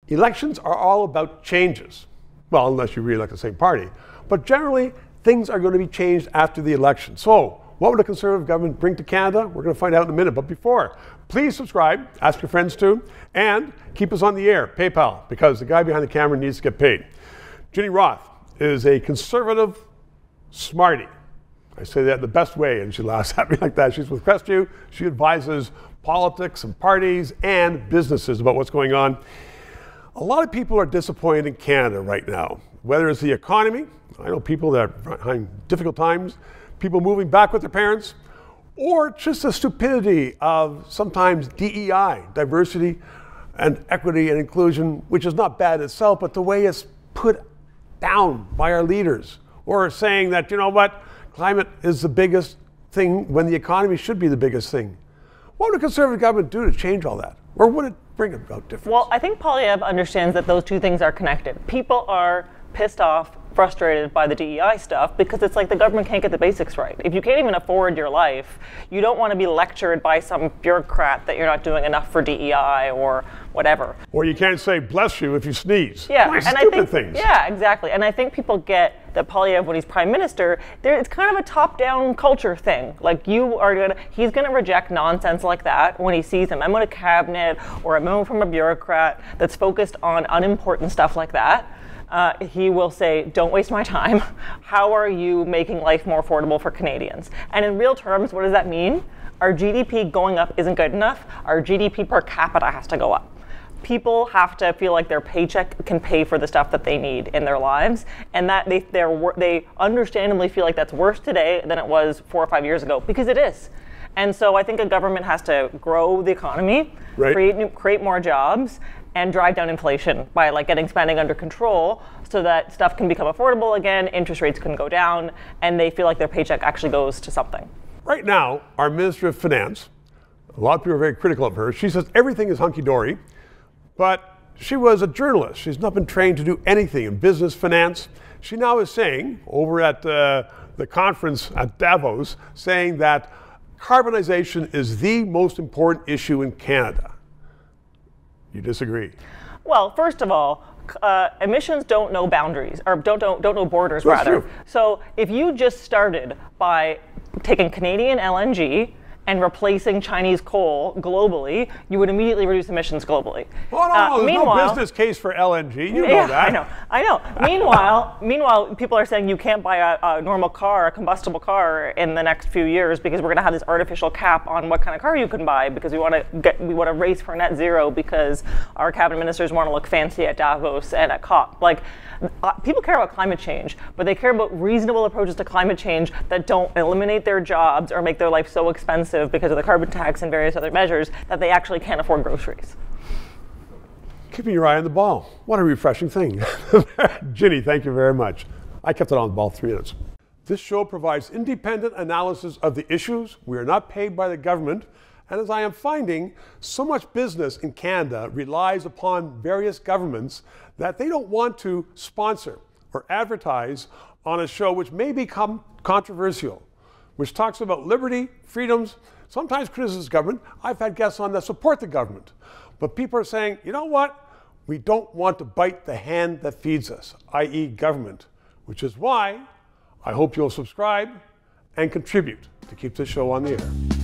Elections are all about changes. Well, unless you re-elect the same party. But generally, things are going to be changed after the election. So, what would a Conservative government bring to Canada? We're going to find out in a minute. But before, please subscribe, ask your friends to, and keep us on the air, PayPal, because the guy behind the camera needs to get paid. Ginny Roth is a Conservative smarty. I say that in the best way, and she laughs at me like that. She's with Crestview. She advises politics and parties and businesses about what's going on. A lot of people are disappointed in Canada right now, whether it's the economy. I know people that are having difficult times, people moving back with their parents, or just the stupidity of sometimes DEI, diversity and equity and inclusion, which is not bad itself, but the way it's put down by our leaders, or saying that, you know what, climate is the biggest thing when the economy should be the biggest thing. What would a Conservative government do to change all that? Or would it bring about difference? Well, I think Poilievre understands that those two things are connected. People are pissed off, frustrated by the DEI stuff because it's like the government can't get the basics right. If you can't even afford your life, you don't want to be lectured by some bureaucrat that you're not doing enough for DEI or whatever. Or you can't say bless you if you sneeze. Yeah, like and stupid I think, things. Yeah, exactly. And I think people get that Poilievre, when he's prime minister, it's kind of a top-down culture thing. Like he's gonna reject nonsense like that when he sees a memo to cabinet or a memo from a bureaucrat that's focused on unimportant stuff like that. He will say, don't waste my time. How are you making life more affordable for Canadians? And in real terms, what does that mean? Our GDP going up isn't good enough. Our GDP per capita has to go up. People have to feel like their paycheck can pay for the stuff that they need in their lives, and that they understandably feel like that's worse today than it was 4 or 5 years ago, because it is. And so I think a government has to grow the economy, right, create more jobs, and drive down inflation by getting spending under control so that stuff can become affordable again, interest rates can go down, and they feel like their paycheck actually goes to something. Right now, our Minister of Finance, a lot of people are very critical of her. She says everything is hunky-dory, but she was a journalist. She's not been trained to do anything in business, finance. She now is saying, over at the conference at Davos, saying that carbonization is the most important issue in Canada. You disagree? Well, first of all, emissions don't know boundaries, or don't know borders, That's rather. True. So if you just started by taking Canadian LNG and replacing Chinese coal globally, you would immediately reduce emissions globally. Oh, no, there's no business case for LNG. You know that. I know. Meanwhile, people are saying you can't buy a normal car, a combustible car, in the next few years because we're going to have this artificial cap on what kind of car you can buy because we want to race for net zero because our cabinet ministers want to look fancy at Davos and at COP. People care about climate change, but they care about reasonable approaches to climate change that don't eliminate their jobs or make their life so expensive because of the carbon tax and various other measures that they actually can't afford groceries. Keeping your eye on the ball. What a refreshing thing. Ginny, thank you very much. I kept it on the ball 3 minutes. This show provides independent analysis of the issues. We are not paid by the government. And as I am finding, so much business in Canada relies upon various governments that they don't want to sponsor or advertise on a show which may become controversial, which talks about liberty, freedoms, sometimes criticizes government. I've had guests on that support the government. But people are saying, you know what? We don't want to bite the hand that feeds us, i.e. government, which is why I hope you'll subscribe and contribute to keep this show on the air.